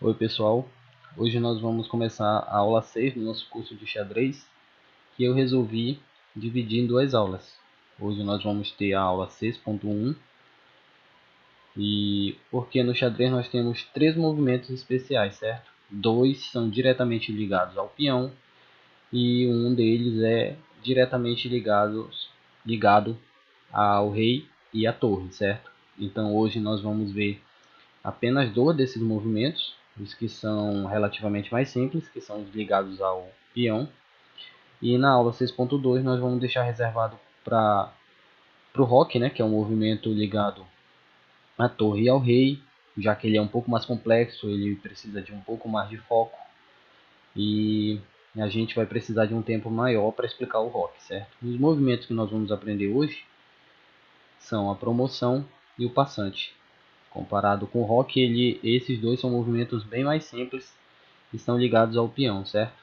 Oi pessoal, hoje nós vamos começar a aula 6 do nosso curso de xadrez, que eu resolvi dividir em duas aulas. Hoje nós vamos ter a aula 6.1 e porque no xadrez nós temos três movimentos especiais, certo? Dois são diretamente ligados ao peão e um deles é diretamente ligado ao rei e à torre, certo? Então hoje nós vamos ver apenas dois desses movimentos, os que são relativamente mais simples, que são os ligados ao peão. E na aula 6.2 nós vamos deixar reservado para o roque, né, que é um movimento ligado à torre e ao rei, já que ele é um pouco mais complexo, ele precisa de um pouco mais de foco e a gente vai precisar de um tempo maior para explicar o roque, certo? Os movimentos que nós vamos aprender hoje são a promoção e o passante. Comparado com o rock, esses dois são movimentos bem mais simples e estão ligados ao peão, certo?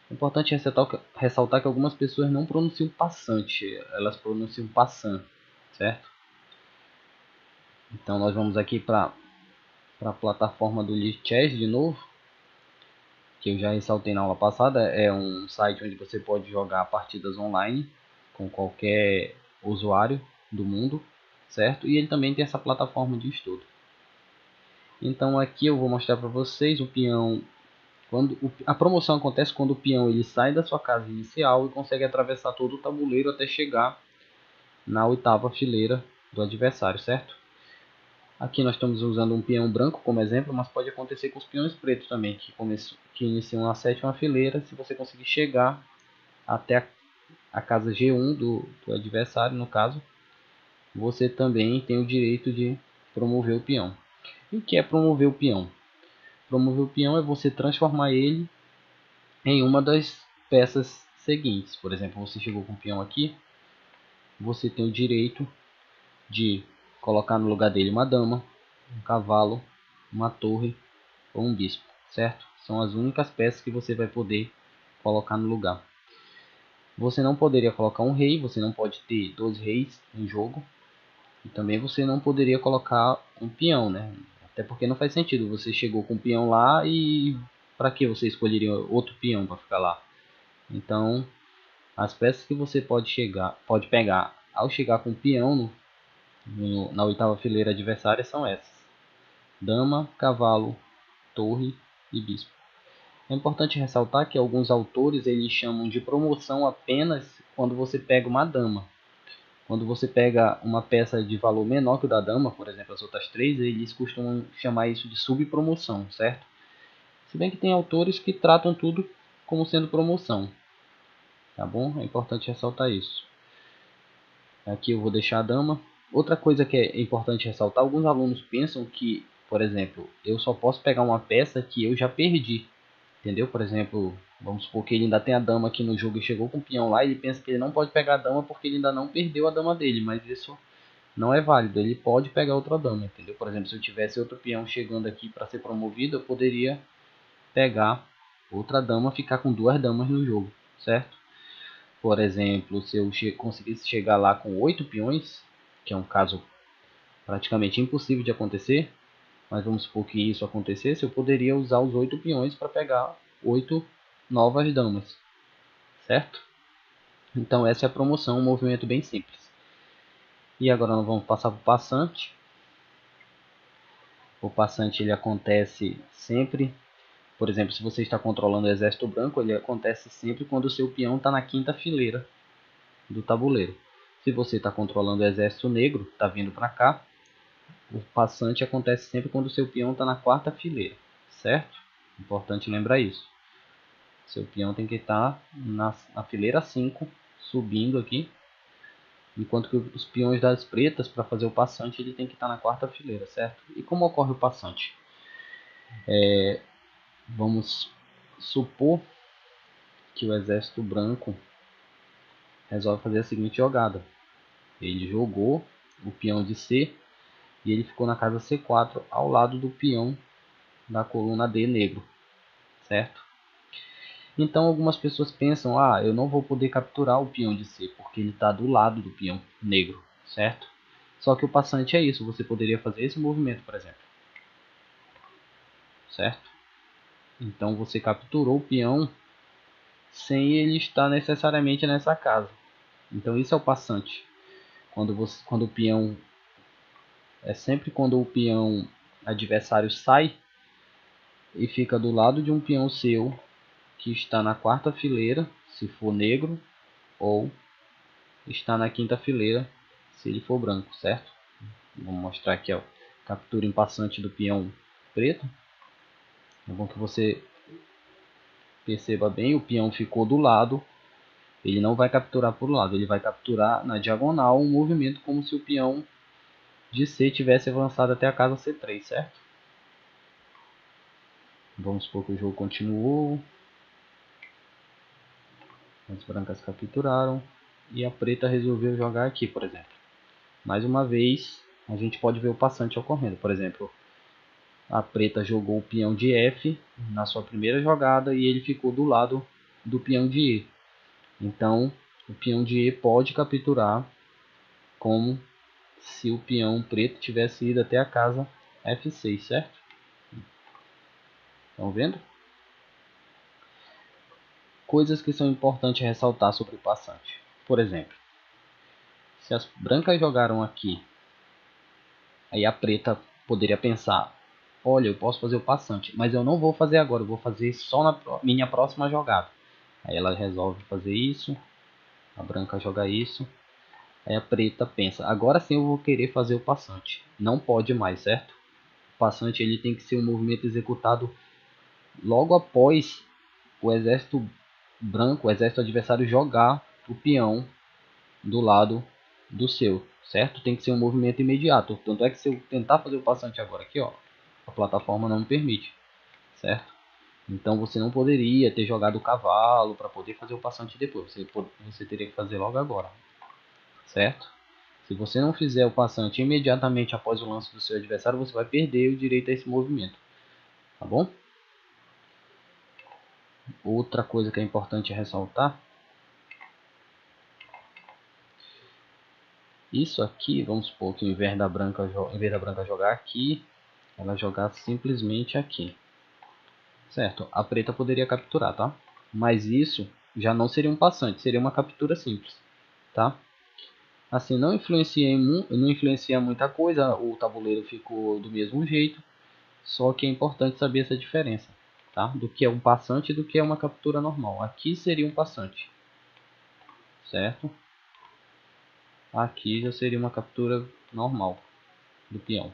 É importante ressaltar que algumas pessoas não pronunciam passante, elas pronunciam passant, certo? Então nós vamos aqui para a plataforma do Lichess de novo, que eu já ressaltei na aula passada. É um site onde você pode jogar partidas online com qualquer usuário do mundo, certo? E ele também tem essa plataforma de estudo. Então aqui eu vou mostrar para vocês o peão. A promoção acontece quando o peão ele sai da sua casa inicial e consegue atravessar todo o tabuleiro até chegar na oitava fileira do adversário, certo? Aqui nós estamos usando um peão branco como exemplo, mas pode acontecer com os peões pretos também, que iniciam na sétima fileira. Se você conseguir chegar até a casa G1 do adversário, no caso, você também tem o direito de promover o peão. E o que é promover o peão? Promover o peão é você transformar ele em uma das peças seguintes. Por exemplo, você chegou com o peão aqui, você tem o direito de colocar no lugar dele uma dama, um cavalo, uma torre ou um bispo, certo? São as únicas peças que você vai poder colocar no lugar. Você não poderia colocar um rei, você não pode ter dois reis em jogo. E também você não poderia colocar um peão, né? Até porque não faz sentido. Você chegou com o peão lá e para que você escolheria outro peão para ficar lá? Então, as peças que você pode pegar ao chegar com o peão na oitava fileira adversária são essas: dama, cavalo, torre e bispo. É importante ressaltar que alguns autores eles chamam de promoção apenas quando você pega uma dama. Quando você pega uma peça de valor menor que o da dama, por exemplo, as outras três, eles costumam chamar isso de subpromoção, certo? Se bem que tem autores que tratam tudo como sendo promoção, tá bom? É importante ressaltar isso. Aqui eu vou deixar a dama. Outra coisa que é importante ressaltar, alguns alunos pensam que, por exemplo, eu só posso pegar uma peça que eu já perdi, entendeu? Por exemplo, vamos supor que ele ainda tem a dama aqui no jogo e chegou com o peão lá, e ele pensa que ele não pode pegar a dama porque ele ainda não perdeu a dama dele, mas isso não é válido, ele pode pegar outra dama, entendeu? Por exemplo, se eu tivesse outro peão chegando aqui para ser promovido, eu poderia pegar outra dama, ficar com duas damas no jogo, certo? Por exemplo, se eu conseguisse chegar lá com 8 peões, que é um caso praticamente impossível de acontecer, mas vamos supor que isso acontecesse, eu poderia usar os 8 peões para pegar 8 novas damas, certo? Então essa é a promoção, um movimento bem simples. E agora nós vamos passar para o passante. O passante ele acontece sempre, por exemplo, se você está controlando o exército branco, ele acontece sempre quando o seu peão está na quinta fileira do tabuleiro. Se você está controlando o exército negro, está vindo para cá, o passante acontece sempre quando o seu peão está na quarta fileira, certo? Importante lembrar isso. Seu peão tem que estar na fileira 5, subindo aqui, enquanto que os peões das pretas, para fazer o passante, ele tem que estar na quarta fileira, certo? E como ocorre o passante? Vamos supor que o exército branco resolve fazer a seguinte jogada. Ele jogou o peão de C e ele ficou na casa C4 ao lado do peão da coluna D negro, certo? Então algumas pessoas pensam, eu não vou poder capturar o peão de C porque ele está do lado do peão negro, certo? Só que o passante é isso, você poderia fazer esse movimento, por exemplo. certo? Então você capturou o peão sem ele estar necessariamente nessa casa. Então isso é o passante. Quando o peão sempre quando o peão adversário sai e fica do lado de um peão seu que está na quarta fileira, se for negro, ou está na quinta fileira, se ele for branco, certo? Vou mostrar aqui, ó, captura em passante do peão preto. É bom que você perceba bem, o peão ficou do lado, ele não vai capturar por um lado, ele vai capturar na diagonal um movimento como se o peão de C tivesse avançado até a casa C3, certo? Vamos supor que o jogo continuou, as brancas capturaram e a preta resolveu jogar aqui, por exemplo. Mais uma vez, a gente pode ver o passante ocorrendo. Por exemplo, a preta jogou o peão de F na sua primeira jogada e ele ficou do lado do peão de E. Então, o peão de E pode capturar como se o peão preto tivesse ido até a casa F6, certo? Estão vendo? Coisas que são importantes ressaltar sobre o passante. Por exemplo, se as brancas jogaram aqui, aí a preta poderia pensar: olha, eu posso fazer o passante, mas eu não vou fazer agora, eu vou fazer só na minha próxima jogada. Aí ela resolve fazer isso, a branca joga isso, aí a preta pensa: agora sim eu vou querer fazer o passante. Não pode mais, certo? O passante ele tem que ser um movimento executado logo após o exército branco, o exército adversário jogar o peão do lado do seu, certo? Tem que ser um movimento imediato. Tanto é que se eu tentar fazer o passante agora aqui, ó, a plataforma não me permite, certo? Então você não poderia ter jogado o cavalo para poder fazer o passante depois. Você teria que fazer logo agora, certo? Se você não fizer o passante imediatamente após o lance do seu adversário, você vai perder o direito a esse movimento, tá bom? Outra coisa que é importante ressaltar, isso aqui, vamos supor que em vez da branca jogar aqui, ela jogar simplesmente aqui, certo? A preta poderia capturar, tá? Mas isso já não seria um passante, seria uma captura simples, tá? Assim, não influencia muita coisa, o tabuleiro ficou do mesmo jeito, só que é importante saber essa diferença, tá? Do que é um passante e do que é uma captura normal. Aqui seria um passante, certo? Aqui já seria uma captura normal do peão,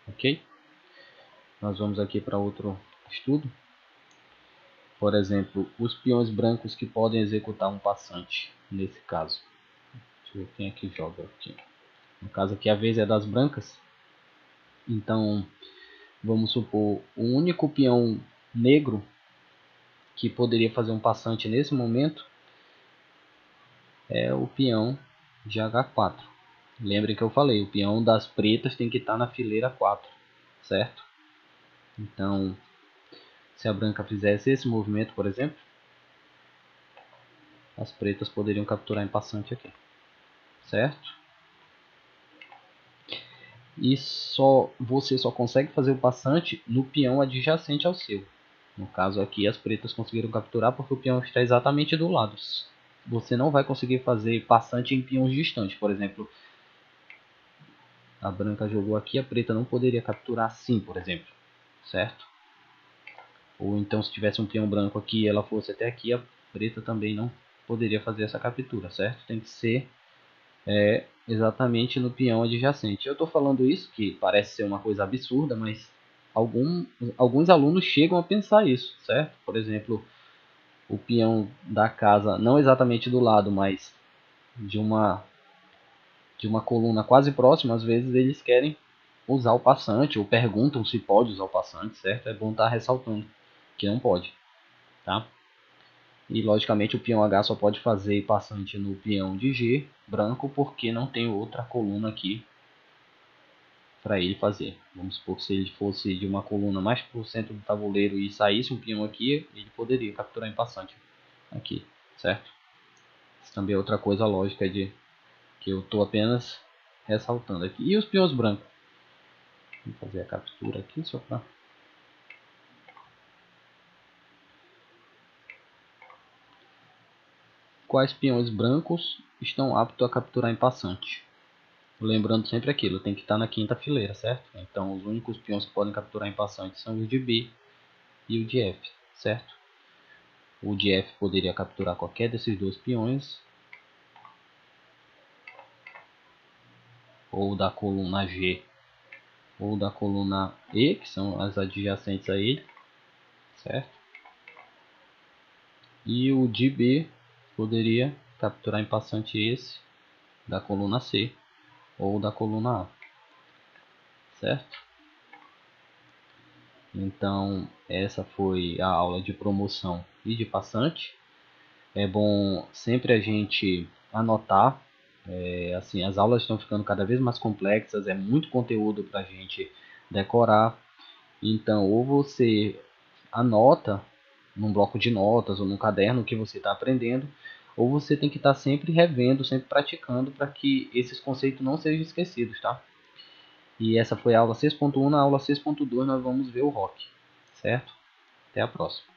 ok? Nós vamos aqui para outro estudo. Por exemplo, os peões brancos que podem executar um passante, nesse caso. Deixa eu ver quem é que joga aqui. No caso aqui a vez é das brancas. Então, vamos supor, o único peão negro que poderia fazer um passante nesse momento é o peão de H4. Lembrem que eu falei, o peão das pretas tem que estar na fileira 4, certo? Então, se a branca fizesse esse movimento, por exemplo, as pretas poderiam capturar em passante aqui, certo? E você só consegue fazer o passante no peão adjacente ao seu. No caso aqui, as pretas conseguiram capturar porque o peão está exatamente do lado. Você não vai conseguir fazer passante em peões distantes. Por exemplo, a branca jogou aqui, a preta não poderia capturar assim, por exemplo, certo? Ou então, se tivesse um peão branco aqui e ela fosse até aqui, a preta também não poderia fazer essa captura, certo? Tem que ser exatamente no peão adjacente. Eu estou falando isso, que parece ser uma coisa absurda, mas alguns alunos chegam a pensar isso, certo? Por exemplo, o peão da casa, não exatamente do lado, mas de uma coluna quase próxima, às vezes eles querem usar o passante, ou perguntam se pode usar o passante, certo? É bom estar ressaltando que não pode, tá? E logicamente o peão H só pode fazer passante no peão de G branco, porque não tem outra coluna aqui para ele fazer. Vamos supor que se ele fosse de uma coluna mais para o centro do tabuleiro e saísse um peão aqui, ele poderia capturar em passante aqui, certo? Isso também é outra coisa lógica de que eu estou apenas ressaltando aqui. E os peões brancos? Vou fazer a captura aqui só para quais peões brancos estão aptos a capturar em passante. Lembrando sempre aquilo, tem que estar na quinta fileira, certo? Então os únicos peões que podem capturar em passante são os de B e o de F, certo? O de F poderia capturar qualquer desses dois peões, ou da coluna G ou da coluna E, que são as adjacentes a ele, certo? E o de B poderia capturar em passante esse da coluna C ou da coluna A, certo? Então essa foi a aula de promoção e de passante. É bom sempre a gente anotar. Assim, as aulas estão ficando cada vez mais complexas, é muito conteúdo para a gente decorar. Então, ou você anota num bloco de notas ou num caderno o que você está aprendendo, ou você tem que estar sempre revendo, sempre praticando para que esses conceitos não sejam esquecidos, tá? E essa foi a aula 6.1. Na aula 6.2 nós vamos ver o rock, certo? Até a próxima.